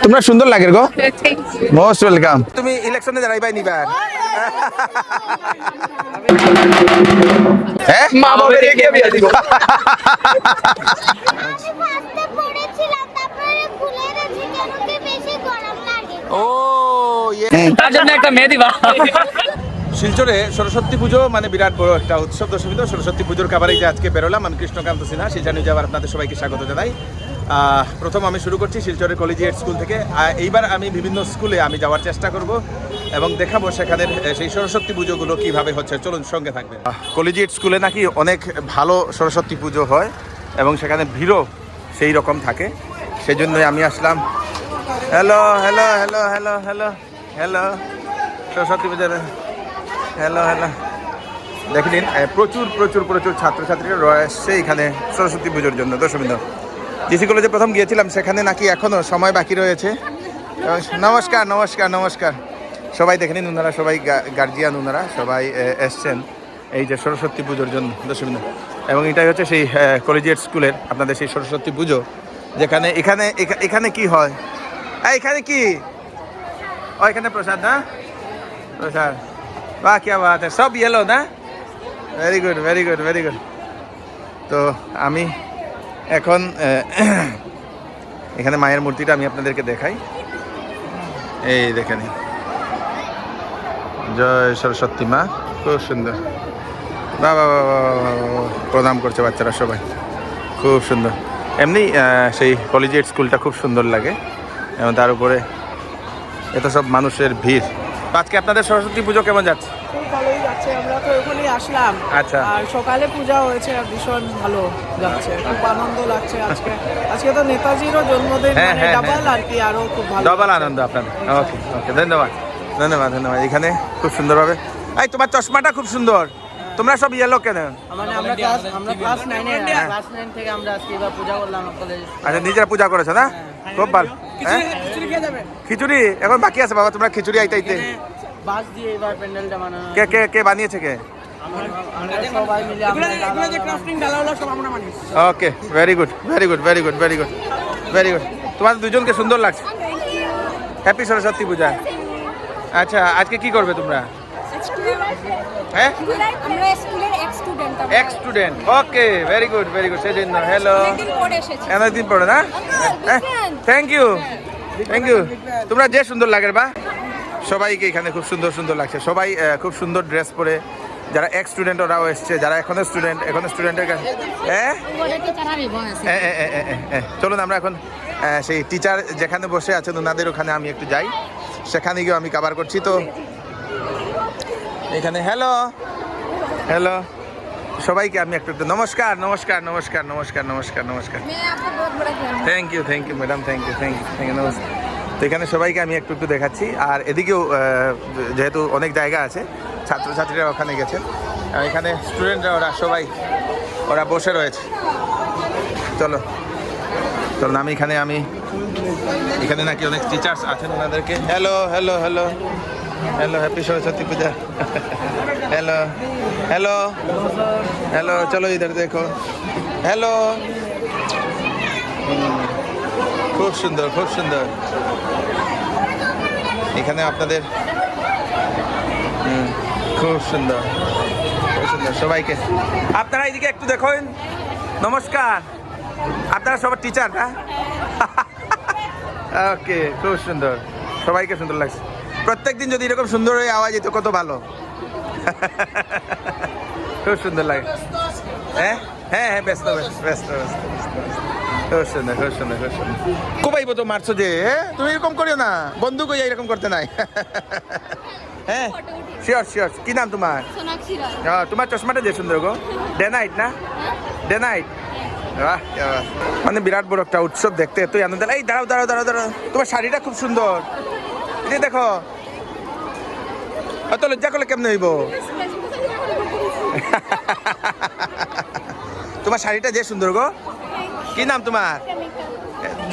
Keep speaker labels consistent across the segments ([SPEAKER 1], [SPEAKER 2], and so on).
[SPEAKER 1] তোমরা সুন্দর লাগে গো, মোস্ট ওয়েলকাম। তুমি ইলেকশনে দাঁড়াইবাই নিবার হ্যাঁ, মা বাবার রেখে বিয়া দিব। ও
[SPEAKER 2] তার জন্য একটা মেয়ে দিবা।
[SPEAKER 1] শিলচরে সরস্বতী পুজো মানে বিরাট বড় একটা উৎসব। দশমী তো সরস্বতী পুজোর কাবারে যে আজকে বেরোলাম, আমি কৃষ্ণকান্ত সিনহা, শিলচর নিউজে আবার আপনাদের সবাইকে স্বাগত জানাই। প্রথম আমি শুরু করছি শিলচরের কলেজিয়েট স্কুল থেকে। এইবার আমি বিভিন্ন স্কুলে আমি যাওয়ার চেষ্টা করব এবং দেখাবো সেখানের সেই সরস্বতী পুজোগুলো কীভাবে হচ্ছে। চলুন সঙ্গে থাকবে। কলেজিয়েট স্কুলে নাকি অনেক ভালো সরস্বতী পুজো হয় এবং সেখানে ভিড়ও সেই রকম থাকে, সেই জন্যই আমি আসলাম। Hello hello hello hello hello hello, Saraswati পুজোর হ্যালো হ্যালো। দেখে নিন, প্রচুর প্রচুর প্রচুর ছাত্রছাত্রীরা এসছে এখানে সরস্বতী পুজোর জন্য। দশমিন জিসি কলেজে প্রথম গিয়েছিলাম, সেখানে নাকি এখনও সময় বাকি রয়েছে। নমস্কার নমস্কার নমস্কার, সবাই দেখে নিন, ওনারা সবাই গার্জিয়ান, ওনারা সবাই এসছেন এই যে সরস্বতী পুজোর জন্য। দশমিন এবং এটাই হচ্ছে সেই কলেজিয়েট স্কুলের আপনাদের সেই সরস্বতী পুজো, যেখানে এখানে এখানে কি হয়, এখানে কি ও, এখানে প্রসাদ না, প্রসাদ, বাহ क्या बात है, সব ইয়েলো না, very good very good very good. তো আমি এখন এখানে মায়ের মূর্তিটা আমি আপনাদেরকে দেখাই, এই দেখেন, জয় সরস্বতী মা, খুব সুন্দর। বাবা প্রণাম করছে বাচ্চারা সবাই, খুব সুন্দর। এমনি সেই কলেজিয়েট স্কুলটা খুব সুন্দর লাগে এবং তার উপরে এত সব মানুষের ভিড়। আজকে আপনাদের সরস্বতী পুজো কেমন যাচ্ছে?
[SPEAKER 3] খুব ভালোই যাচ্ছে, আমরা তো ওখানেই আসলাম।
[SPEAKER 1] আচ্ছা।
[SPEAKER 3] আর সকালে পূজা হয়েছে, ভীষণ ভালো যাচ্ছে, খুব আনন্দ লাগছে। আজকে তো নেতাজিরও জন্মদিন,
[SPEAKER 1] হ্যাঁ,
[SPEAKER 3] মানে
[SPEAKER 1] হ্যাঁ,
[SPEAKER 3] ডাবল আর কি, আরো খুব ভালো
[SPEAKER 1] ডবল
[SPEAKER 3] লাগছে।
[SPEAKER 1] আনন্দ আপনাদের। ওকে ওকে, ধন্যবাদ ধন্যবাদ ধন্যবাদ। এখানে খুব সুন্দরভাবে, এই তোমার চশমাটা খুব সুন্দর, তোমরা সব ইয়েলো কেন?
[SPEAKER 3] মানে আমরা ক্লাস 9 থেকে আমরা আজকে এবার পূজা করলাম কলেজ।
[SPEAKER 1] আচ্ছা, নিজেরা পূজা করেছো না, খুব ভালো। হ্যাঁ,
[SPEAKER 3] খিচুড়ি খেয়ে যাবে?
[SPEAKER 1] খিচুড়ি এখন বাকি আছে বাবা, তোমরা খিচুড়ি আইতে
[SPEAKER 3] বাস দিয়ে এবার প্যান্ডেলটা বানানো।
[SPEAKER 1] কে কে কে বানিয়েছে কে?
[SPEAKER 3] আমরা সবাই মিলে আমরা যে ক্রাফটিং ডালা হলো সব আমরা বানিয়েছি।
[SPEAKER 1] Okay, very good very good very good very good very good. তোমাদের দুজনকে সুন্দর লাগছে। হ্যাপি সরস্বতী পূজা। আচ্ছা, আজকে কি করবে তোমরা? হ্যাঁ,
[SPEAKER 4] আমরা স্কুলের
[SPEAKER 1] ex student. Okay, very good very good. সেই জন্য হ্যালো,
[SPEAKER 4] পড়ে এসেছি।
[SPEAKER 1] অনেকদিন পরে না? Thank you thank you. তোমরা যে সুন্দর লাগে বা, সবাইকে এখানে খুব সুন্দর সুন্দর লাগছে। সবাই খুব সুন্দর ড্রেস পরে, যারা এক্স স্টুডেন্ট ওরাও এসছে, যারা এখনো স্টুডেন্টের কাছে। চলুন আমরা এখন সেই টিচার যেখানে বসে আছেন ওনাদের ওখানে আমি একটু যাই, সেখানে গিয়ে আমি কভার করছি। তো এখানে হ্যালো হ্যালো সবাইকে আমি একটু নমস্কার নমস্কার নমস্কার নমস্কার নমস্কার নমস্কার। Thank you madam, thank you নমস্কার। তো এখানে সবাইকে আমি একটু দেখাচ্ছি। আর এদিকেও যেহেতু অনেক জায়গা আছে, ছাত্রছাত্রীরা ওখানে গেছেন, আর এখানে স্টুডেন্টরা ওরা সবাই ওরা বসে রয়েছে। চলো আমি এখানে নাকি অনেক টিচার্স আছেন, ওনাদেরকে hello hello hello hello, happy Saraswati Puja. Hello hello hello, চলো ইধার দেখো, হ্যালো। খুব সুন্দর খুব সুন্দর। এখানে আপনাদের খুব সুন্দর খুব সুন্দর। সবাইকে আপনারা এইদিকে একটু দেখুন, নমস্কার। আপনারা সবার টিচার না? ওকে, খুব সুন্দর, সবাইকে সুন্দর লাগছে। প্রত্যেকদিন যদি এরকম সুন্দর হয়ে আওয়াজ যেত কত ভালো। খুব সুন্দর লাগে। হ্যাঁ হ্যাঁ হ্যাঁ, ব্যস্ত ব্যস্ত ব্যস্ত ব্যস্ত খুব সুন্দর খুব সুন্দর খুব সুন্দর। কোবাইব তো মারছো যে, তুমি এরকম করিও না, বন্ধু কই এরকম করতে নাই। হ্যাঁ, শিওর শিওর। কি নাম তোমার? তোমার চশমাটা যে সুন্দর গো, ডে নাইট না, ডে নাইট। বাহ, মানে বিরাট বড় একটা উৎসব দেখতে এতই আনন্দ। এই দাঁড়াও দাঁড়াও দাঁড়াও দাঁড়াও, তোমার শাড়িটা খুব সুন্দর, এই দেখো। অত লজ্জা করলে কেমন হইব? তোমার শাড়িটা যে সুন্দর গো, কি নাম তোমার?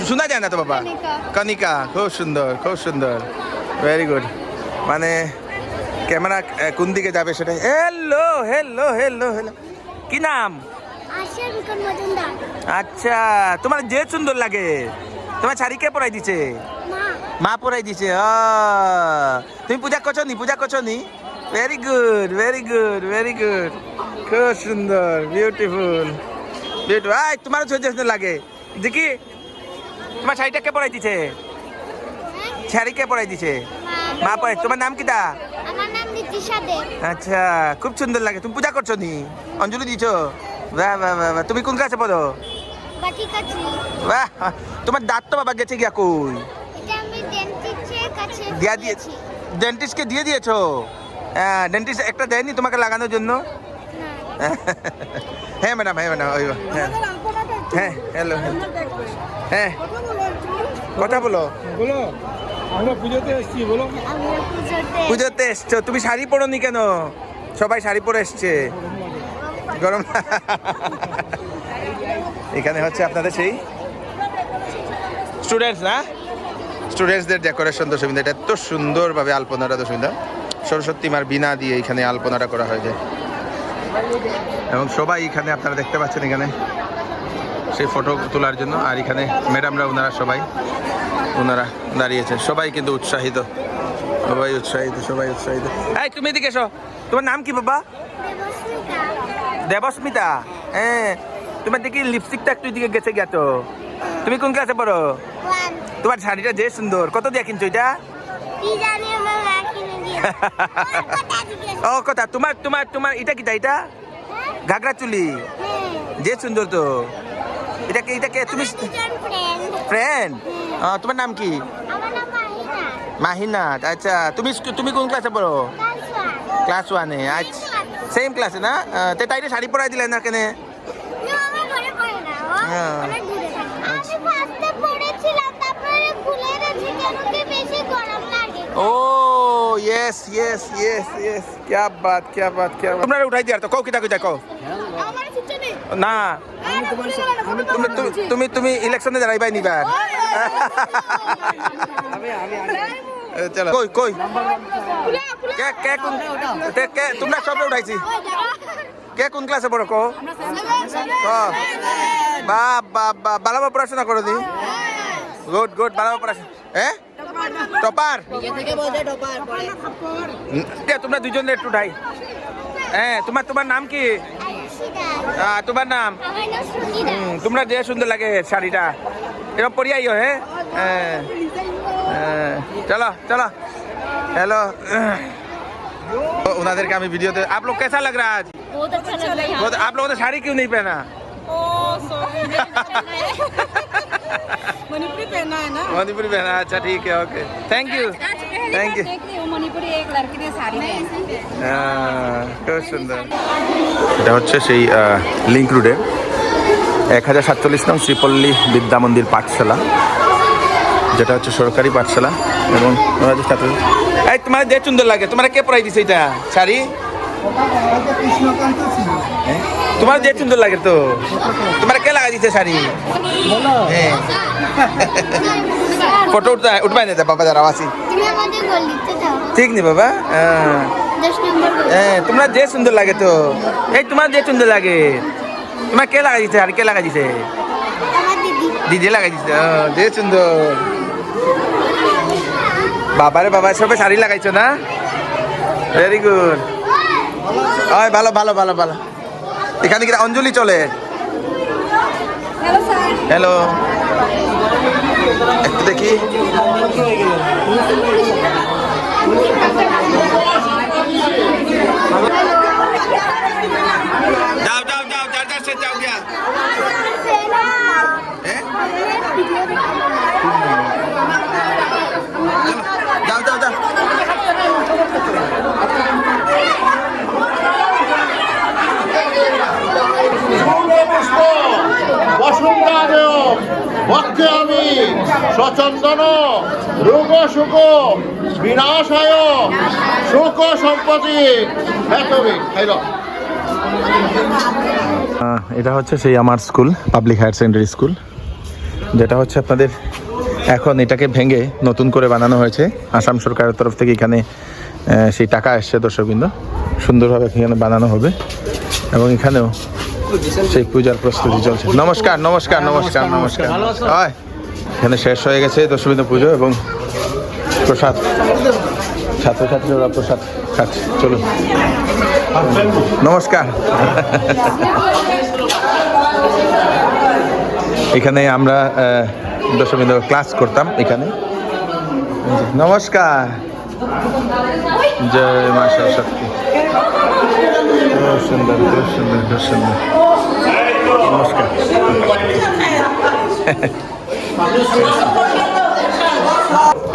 [SPEAKER 1] শোনা যায় না তো বাবা। কনিকা, খুব সুন্দর খুব সুন্দর, ভেরি গুড। মানে ক্যামেরা কোন দিকে যাবে সেটা। হ্যালো হ্যালো হ্যালো হ্যালো, কি নাম? আচ্ছা, তোমার যে সুন্দর লাগে, তোমার শাড়ি কে পরাই দিছে? মা পড়াই দিছে তুমি পূজা করছো নি very good very good very good খুব সুন্দর বিউটিফুল বিউটিফুল তোমারও ছোট লাগে দেখি তোমার শাড়িটা কে পড়াই দিছে শাড়ি কে পড়াই দিছে মা পড়াই তোমার নাম কিটা
[SPEAKER 4] আমার নাম নীতিশা দেব।
[SPEAKER 1] আচ্ছা খুব সুন্দর লাগে তুমি পূজা করছো নি অঞ্জলি দিছো বাহ বাহ বাহ বাহ। তুমি কোন ক্লাসে পড়ো
[SPEAKER 4] বাটি কাছি।
[SPEAKER 1] বাহ তোমার দাঁত তো বাবা গেছে গিয়া কই
[SPEAKER 4] এটা আমি ডেন্টিস্টের কাছে
[SPEAKER 1] দিয়া দিয়েছি ডেন্টিস্টকে দিয়ে দিয়েছো ডেন্টিস্ট একটা দেয়নি তোমাকে লাগানোর জন্য হ্যাঁ ম্যাডাম ওই হ্যাঁ হ্যাঁ হ্যালো হ্যাঁ কথা বলো
[SPEAKER 3] আমরা পুজোতে এসেছি বলো।
[SPEAKER 4] আমরা পুজোতে
[SPEAKER 1] পুজোতে এসছো তুমি শাড়ি পরোনি কেন সবাই শাড়ি পরে এসছে গরম এখানে হচ্ছে আপনাদের সেই স্টুডেন্টস না স্টুডেন্টসদের ডেকোরেশন দশমিন্দা এটা এত সুন্দরভাবে আলপনাটা দশমিন্দা সরস্বতী মার বিনা দিয়ে এখানে আলপনাটা করা হয়েছে এবং সবাই এখানে আপনারা দেখতে পাচ্ছেন এখানে সেই ফটো তোলার জন্য আর এখানে ম্যাডামরা ওনারা সবাই ওনারা দাঁড়িয়েছেন সবাই কিন্তু উৎসাহিত সবাই উৎসাহিত এই তুমি এদিকে এসো তোমার নাম কি বাবা দেবস্মিতা হ্যাঁ তোমার দেখি লিপস্টিকটা একটু দিকে গেছে গিয়া তো তুমি কোন ক্লাসে পড়ো তোমার শাড়িটা যে সুন্দর কত দিয়ে কিনছো এটা ও কথা তোমার তোমার তোমার এটা কিটা এটা ঘাগরা চুলি যে সুন্দর তো এটাকে তুমি ফ্রেন্ড তোমার নাম কি মাহিনাথ আচ্ছা তুমি কোন ক্লাসে পড়ো ক্লাস 1-এ আচ্ছা সেম ক্লাসে না তাইলে শাড়ি পরাই দিলেন না কেন ও यस यस यस यस क्या बात তোমরা উঠাই দিয়া তো কও কিটা কও না তুমি ইলেকশনে দাঁড়াইবাই নিবার চলো কই কে তোমরা সব উঠাইছি কে কোন ক্লাসে পড়ো কো ভালোভাবে পড়াশোনা করো নি গুড ভালোভাবে পড়াশোনা হ্যাঁ টপার তোমরা দুজনে একটু উঠাই হ্যাঁ তোমার নাম কি তোমার নাম তোমরা যে সুন্দর লাগে শাড়িটা এরকম পরি আইও হ্যাঁ চলো हेलो उन्हें मैं वीडियो दे आप लोग कैसा लग रहा है आज
[SPEAKER 4] बहुत अच्छा लग रहा है।
[SPEAKER 1] बहुत आप लोगों ने साड़ी क्यों नहीं पहना
[SPEAKER 3] मणिपुरी पहना है ना।
[SPEAKER 1] मणिपुरी पहना अच्छा ठीक है ओके थैंक यू
[SPEAKER 4] देख रही हूँ मणिपुरी एक लड़की ने साड़ी पहनी
[SPEAKER 1] খুব সুন্দর এটা হচ্ছে সেই লিংক রোডে 1047 নং শ্রীপল্লী বিদ্যা মন্দির পাঠশালা যেটা হচ্ছে সরকারি পাঠশালা এবং এই তোমার যে সুন্দর লাগে তোমার কে পরাই দিছে এটা শাড়ি তোমার যে সুন্দর লাগে তো তোমার কে লাগা দিছে শাড়ি ফটো উঠবাই না বাবা যারা আসি ঠিক নি বাবা তোমরা যে সুন্দর লাগে তো এই তোমার যে সুন্দর লাগে তোমার কে লাগা দিছে আর কে লাগা দিছে দিদি লাগাই দিছে যে সুন্দর বাবারে বাবা সবে শাড়ি লাগাইছো না ভেরি গুড ভালো এখানে কি অঞ্জলি চলে হ্যালো একটু দেখি যাও যাও গিয়া যাও
[SPEAKER 5] ভক্তে আমি সচন্দন রোগ সুখ বিনাশায় সুখ সম্পত্তি
[SPEAKER 1] এটা হচ্ছে সেই আমার school public higher secondary school যেটা হচ্ছে আপনাদের এখন এটাকে ভেঙে নতুন করে বানানো হয়েছে আসাম সরকারের তরফ থেকে এখানে সেই টাকা আসছে দর্শকবৃন্দ সুন্দরভাবে এখানে বানানো হবে এবং এখানেও সেই পূজার প্রস্তুতি চলছে নমস্কার এখানে শেষ হয়ে গেছে দর্শকবৃন্দ পুজো এবং প্রসাদ, ছাত্রছাত্রীরা প্রসাদ খাচ্ছে। চলুন, নমস্কার। এখানে আমরা দশমীন্দ্র ক্লাস করতাম এখানে। নমস্কার, জয় মা সরস্বতী। খুব সুন্দর, খুব সুন্দর, খুব সুন্দর। নমস্কার।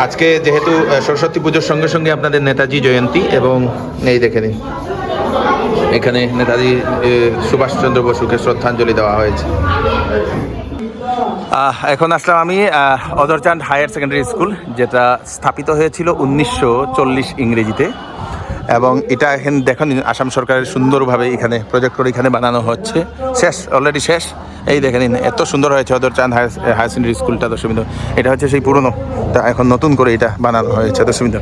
[SPEAKER 1] আজকে যেহেতু সরস্বতী পুজোর সঙ্গে সঙ্গে আপনাদের নেতাজি জয়ন্তী, এবং এই দেখে নিন এখানে নেতাজি সুভাষচন্দ্র বসুকে শ্রদ্ধাঞ্জলি দেওয়া হয়েছে। এখন আসলাম আমি অদরচাঁদ হায়ার সেকেন্ডারি স্কুল, যেটা স্থাপিত হয়েছিল 1940 ইংরেজিতে, এবং এটা এখানে দেখুন আসাম সরকারের সুন্দরভাবে এখানে প্রজেক্টর এখানে বানানো হচ্ছে। শেষ, অলরেডি শেষ। এই দেখে নিন এত সুন্দর হয়েছে অদরচাঁদ হায়ার সেকেন্ডারি স্কুলটা দশমীন্দ্র। এটা হচ্ছে সেই পুরনো, তা এখন নতুন করে এটা বানানো হয়েছে দশমীন্দ্র।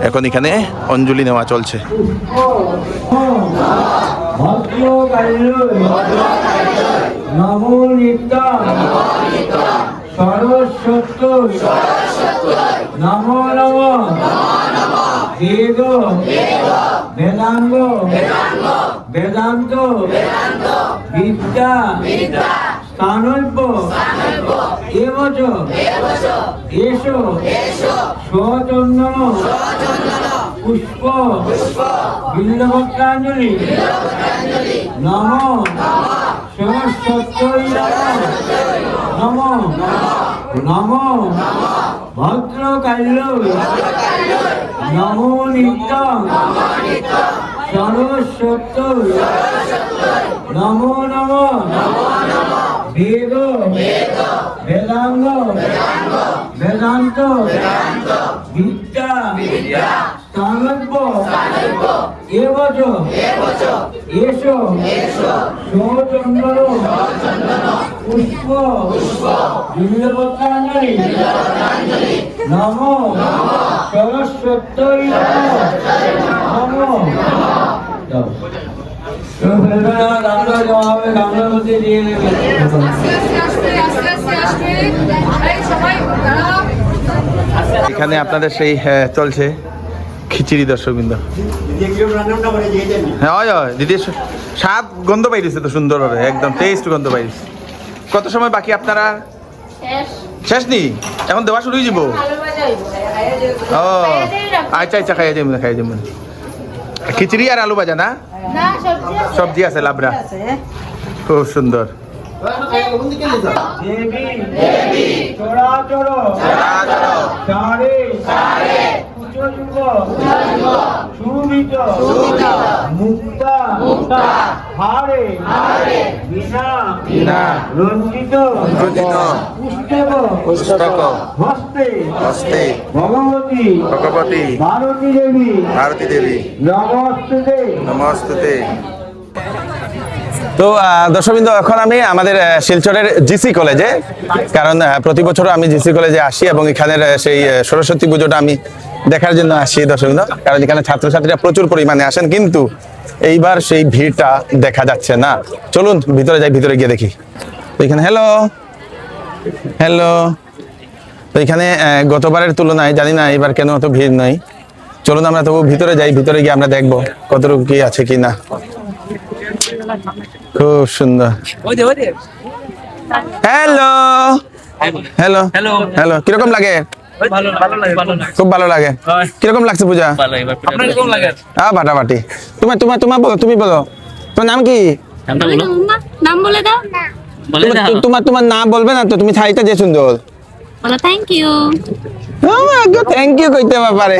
[SPEAKER 1] এখন এখানে অঞ্জলি নেওয়া চলছে।
[SPEAKER 6] নমো নমো বেদ বেদাঙ্গ বেদান্ত বিদ্যা স্থানৈব এবচ এসো স্বচন্দন পুষ্প বিল্লবক্তাঞ্জলি নমো সরস্বত্যৈ নমো নমো ভদ্রকাল্যৈ নমো নিত্যং সরস্বত্যৈ নমো নমো বেদ বেদাঙ্গ বেদান্ত বিদ্যা স্থানৈব এবচ এসো স্বচন্দন পুষ্প বিল্লবক্তাঞ্জলি নমো সরস্বত্যৈ নমো। গামলাবতী দিয়ে নেবে।
[SPEAKER 1] এখানে আপনাদের সেই চলছে খিচুড়ি দর্শকবৃন্দ। হ্যাঁ হয় হয় দিদি, স্বাদ গন্ধ পাইছে তো সুন্দরভাবে, একদম টেস্ট গন্ধ পাইছে। কত সময় বাকি আপনারা? শেষ নি, এখন দেওয়া শুরু হয়ে যাব। ও আচ্ছা আচ্ছা, খাইয়া যাবেন খাইয়া যাবেন। খিচুড়ি আর আলু ভাজা না, সবজি আছে লাবড়া, খুব সুন্দর।
[SPEAKER 6] দেবী চরাচর চারে কুচযুগ সুবিত মুক্তা হারে বীণা রঞ্জিত পুস্তক হস্তে ভগবতী ভারতী দেবী নমস্তুতে।
[SPEAKER 1] তো দর্শকবৃন্দ, এখন আমি আমাদের শিলচরের জিসি কলেজে, কারণ প্রতি বছর আমি জিসি কলেজে আসি এবং এখানের সেই সরস্বতী পুজোটা আমি দেখার জন্য আসি দর্শকবৃন্দ, কারণ এখানে ছাত্রছাত্রীরা প্রচুর পরিমাণে আসেন, কিন্তু এইবার সেই ভিড়টা দেখা যাচ্ছে না। চলুন ভিতরে যাই, ভিতরে গিয়ে দেখি। তো এখানে হ্যালো হ্যালো, তো এখানে গতবারের তুলনায় জানি না এবার কেন অত ভিড় নয়। চলুন আমরা তবু ভিতরে যাই, ভিতরে গিয়ে আমরা দেখবো কতটুকু কি আছে কি না। খুব সুন্দর। হ্যালো হ্যালো হ্যালো, কিরকম লাগে? খুব ভালো লাগে। কিরকম লাগছে পূজা? ফাটাফাটি। তোমার তোমার তোমার বলো, তুমি বলো তোমার নাম কি?
[SPEAKER 4] নাম বলে দাও।
[SPEAKER 1] তোমার তোমার নাম বলবে না তো? তুমি থাইটা যে সুন্দর
[SPEAKER 4] বলো থ্যাংক ইউ।
[SPEAKER 1] থ্যাংক ইউ কইতে পারে।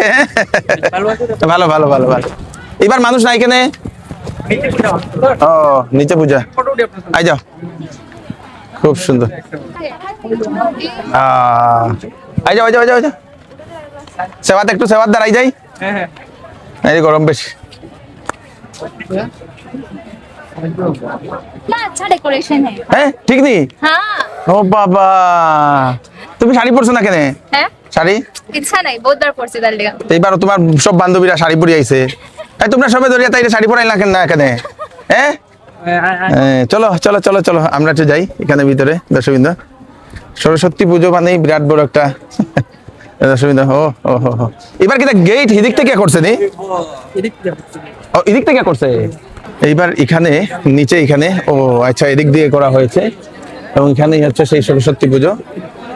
[SPEAKER 1] ভালো ভালো ভালো ভালো। এবার মানুষ নাই কেনে? ও নিচে পূজা, আই যাও। খুব সুন্দর। আই যাও আই যাও আই যাও। সেবাতে একটু সেবার দ্বারাই যাই। এই গরম বেশি।
[SPEAKER 4] अच्छा डेकोरेशन है।
[SPEAKER 1] হ্যাঁ ঠিক নি?
[SPEAKER 4] हाँ।
[SPEAKER 1] ও বাবা, তুমি শাড়ি পরছো না কেনে?
[SPEAKER 4] है?
[SPEAKER 1] শাড়ি
[SPEAKER 4] इच्छा नहीं, बहुत बार पड़ছে তার লাগা।
[SPEAKER 1] এইবার তোমার সব বান্ধবীরা শাড়ি পরে আইছে। এই তোমরা সবে ধরিয়া তাইরে শাড়ি পরাই না কেন না এখানে? হ্যাঁ চলো চলো চলো চলো, আমরা একটু যাই এখানে ভিতরে। দর্শকবৃন্দ, সরস্বতী পুজো মানেই বিরাট বড় একটা সুবিধা ও ও হো হো। এবার কি গেট এদিক থেকে করছে নি ও এদিক থেকে করছে এইবার এখানে নিচে এখানে ও আচ্ছা এদিক দিয়ে করা হয়েছে এবং এখানেই হচ্ছে সেই সরস্বতী পুজো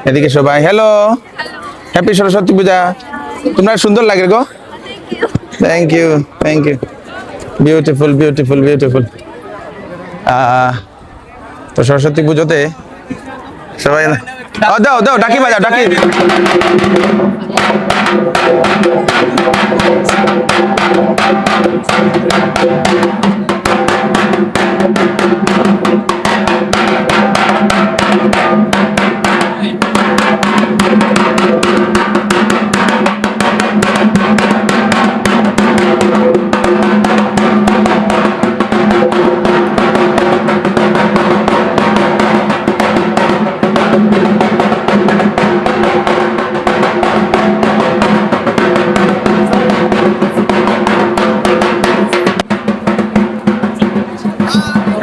[SPEAKER 1] এদিকে সবাই হ্যালো হ্যাপি সরস্বতী পূজা তোমরা সুন্দর লাগে গো thank you beautiful beautiful beautiful তো সরস্বতী পুজোতে সবাই দাও দাও ডাকি বাজাও ডাকি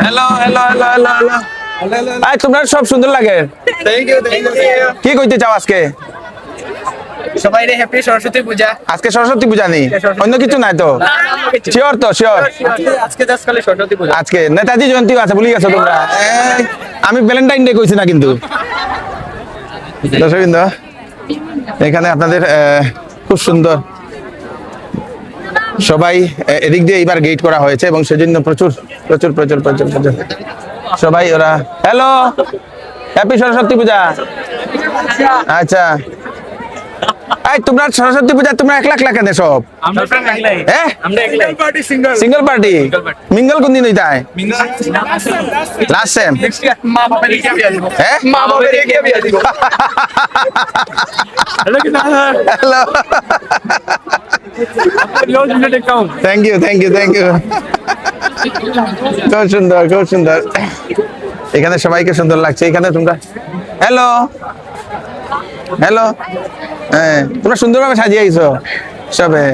[SPEAKER 1] hello hello hello hello hello আই তোমরা সব সুন্দর লাগে
[SPEAKER 2] থ্যাংক ইউ
[SPEAKER 1] কি কইতে চাও আজকে
[SPEAKER 2] সবাই রে হ্যাপি সরস্বতী পূজা
[SPEAKER 1] আজকে সরস্বতী পূজা নেই অন্য কিছু নাই তো শিওর তো শিওর
[SPEAKER 2] আজকে জাস্ট খালি সরস্বতী পূজা
[SPEAKER 1] আজকে নেতাজি জয়ন্তীও আছে ভুলে গেছো তোমরা আমি ভ্যালেন্টাইন ডে কইছি না কিন্তু দর্শকবৃন্দ এখানে আপনাদের খুব সুন্দর সবাই এদিক দিয়ে এবার গেট করা হয়েছে এবং সেজন্য প্রচুর প্রচুর প্রচুর প্রচুর প্রচুর সবাই ওরা হ্যালো হ্যাপি সরস্বতী পূজা আচ্ছা এই তোমরা সরস্বতী পূজা তোমরা একলা একলা কেন সব হ্যাঁ সিঙ্গল পার্টি মিঙ্গল কোন দিন হইতায় লাস্ট সেম হ্যাঁ hello thank you thank you thank you খুব সুন্দর খুব সুন্দর এখানে সবাইকে সুন্দর লাগছে এখানে তোমরা হ্যালো হ্যালো হ্যাঁ তোমরা সুন্দরভাবে সাজিয়ে আইছো সবে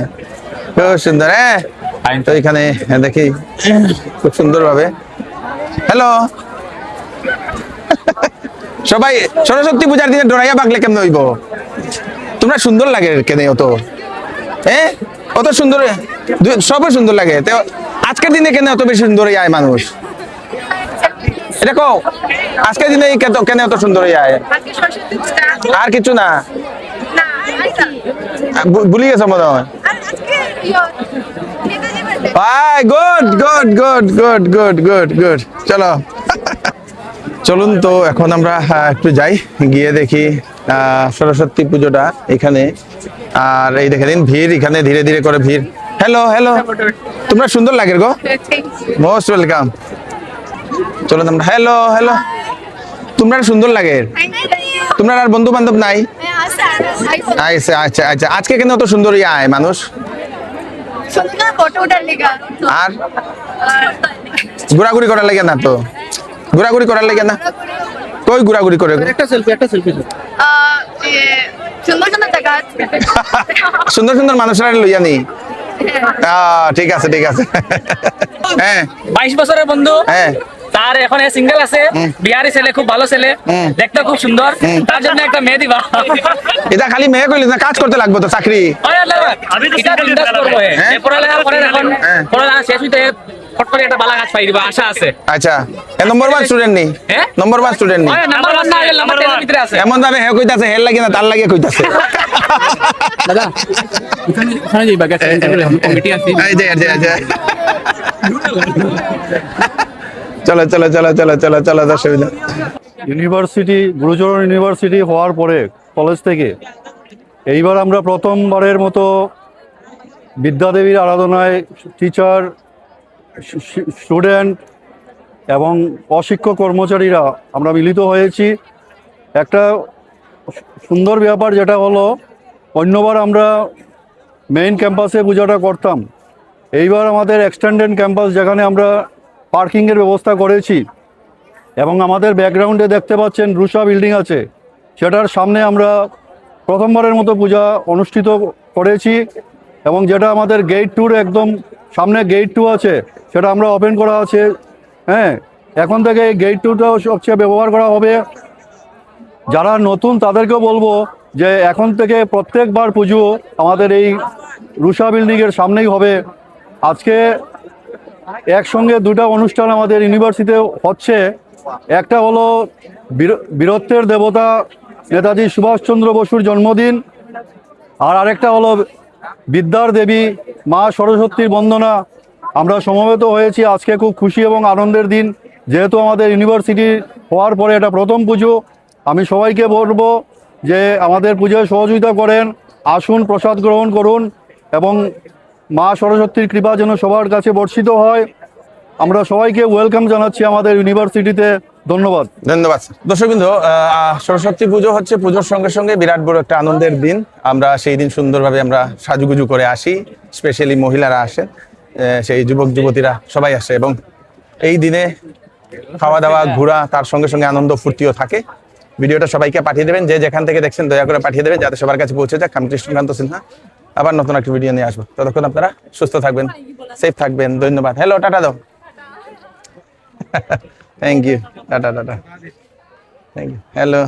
[SPEAKER 1] খুব সুন্দর হ্যাঁ তো এখানে দেখি খুব সুন্দরভাবে হ্যালো সবাই সরস্বতী পূজার দিনে ডরাইয়া বাগলে কেমন হইব তোমরা সুন্দর লাগে কেন অত হ্যাঁ অত সুন্দর সবই সুন্দর লাগে তো আজকের দিনে কেন অত বেশি সুন্দর আয় মানুষ এটা কও আজকের দিনে কেন এত সুন্দর আয় আর কিছু না ভুলে গেছো মনে হয় good good good good good good good চলো চলুন তো এখন আমরা একটু যাই গিয়ে দেখি সরস্বতী পুজোটা এখানে আর এই দেখে দিন ভিড় এখানে ধীরে ধীরে করে ভিড় হ্যালো হ্যালো তোমরা সুন্দর লাগে গো মোস্ট ওয়েলকাম চলো আমরা হ্যালো হ্যালো তোমরা সুন্দর লাগে তোমরা আর বন্ধু বান্ধব নাই আচ্ছা আচ্ছা আচ্ছা আজকে কেন অত সুন্দর আয় মানুষ আর ঘোরাঘুরি করার লাগে না তো ঘোরাঘুরি করার লাগে না কই ঘোরাঘুরি করে
[SPEAKER 2] একটা সেলফি
[SPEAKER 1] সুন্দর সুন্দর মানুষরা লইয়া নি ঠিক আছে ঠিক আছে হ্যাঁ
[SPEAKER 2] 22 বছরের বন্ধু
[SPEAKER 1] হ্যাঁ
[SPEAKER 2] তার এখন সিঙ্গেল আছে বিহারি ছেলে খুব ভালো ছেলে দেখতে খুব সুন্দর তার জন্য একটা মেয়ে দিবা
[SPEAKER 1] এটা খালি মেয়ে কইলি না কাজ করতে লাগবে তো চাকরি
[SPEAKER 2] এটা বিন্দাস করবো পড়ালেখা করেন এখন পড়ালেখা শেষ হইতে ফট করে একটা বালা কাজ পাই দিবা আশা আছে
[SPEAKER 1] আচ্ছা নম্বর 1 স্টুডেন্ট নি
[SPEAKER 2] হ্যাঁ
[SPEAKER 1] নম্বর 1 স্টুডেন্ট নি
[SPEAKER 2] নাম্বার 1 না নাম্বার 10 এর ভিতরে আছে
[SPEAKER 1] এমন ভাবে হে কইতাছে হেল লাগে না তার লাগে কইতাছে
[SPEAKER 2] দাদা ওখানে যাইবা গেছে কমিটি আছে
[SPEAKER 1] এই যে চলো চলো চলো চলো চলো চলো দর্শক
[SPEAKER 7] ইউনিভার্সিটি গুরুচরণ ইউনিভার্সিটি হওয়ার পরে কলেজ থেকে এইবার আমরা প্রথমবারের মতো বিদ্যাদেবীর আরাধনায় টিচার স্টুডেন্ট এবং অশিক্ষক কর্মচারীরা আমরা মিলিত হয়েছি একটা সুন্দর ব্যাপার যেটা হলো অন্যবার আমরা মেইন ক্যাম্পাসে পূজাটা করতাম এইবার আমাদের এক্সটেন্ডেড ক্যাম্পাস যেখানে আমরা পার্কিংয়ের ব্যবস্থা করেছি এবং আমাদের ব্যাকগ্রাউন্ডে দেখতে পাচ্ছেন রুষা বিল্ডিং আছে সেটার সামনে আমরা প্রথমবারের মতো পূজা অনুষ্ঠিত করেছি এবং যেটা আমাদের গেট টুর একদম সামনে গেট টু আছে সেটা আমরা ওপেন করা আছে হ্যাঁ এখন থেকে এই গেট টুটাও সবচেয়ে ব্যবহার করা হবে যারা নতুন তাদেরকেও বলবো যে এখন থেকে প্রত্যেকবার পুজো আমাদের এই রুষা বিল্ডিংয়ের সামনেই হবে। আজকে একসঙ্গে দুটা অনুষ্ঠান আমাদের ইউনিভার্সিটিতে হচ্ছে। একটা হলো বীরত্বের দেবতা নেতাজি সুভাষচন্দ্র বসুর জন্মদিন, আর আরেকটা হলো বিদ্যার দেবী মা সরস্বতীর বন্দনা। আমরা সমবেত হয়েছি আজকে, খুব খুশি এবং আনন্দের দিন। যেহেতু আমাদের ইউনিভার্সিটি হওয়ার পরে এটা প্রথম পুজো, আমি সবাইকে বলবো যে আমাদের পুজোয় সহযোগিতা করেন, আসুন প্রসাদ গ্রহণ করুন এবং মা সরস্বতীর কৃপা যেন সবার কাছে বর্ষিত হয়। আমরা সবাইকে ওয়েলকাম জানাচ্ছি আমাদের ইউনিভার্সিটিতে। ধন্যবাদ।
[SPEAKER 1] ধন্যবাদ স্যার। দর্শকবৃন্দ, সরস্বতী পুজো হচ্ছে পুজোর সঙ্গে সঙ্গে বিরাট বড় একটা আনন্দের দিন। আমরা সেই দিন সুন্দরভাবে আমরা সাজুগুজু করে আসি, স্পেশালি মহিলারা আসেন, সেই যুবক যুবতীরা সবাই আসে এবং এই দিনে খাওয়া দাওয়া ঘোরা তার সঙ্গে সঙ্গে আনন্দ ফুর্তিও থাকে। ভিডিওটা সবাইকে পাঠিয়ে দেবেন, যে যেখান থেকে দেখছেন দয়া করে পাঠিয়ে দেবেন যাতে সবার কাছে পৌঁছে যাক। আমি কৃষ্ণকান্ত সিনহা, আবার নতুন একটা ভিডিও নিয়ে আসবো। ততক্ষণ আপনারা সুস্থ থাকবেন, সেফ থাকবেন। ধন্যবাদ। হ্যালো, টাটা দাও। থ্যাংক ইউ, টাটা টাটা, থ্যাংক ইউ, হ্যালো।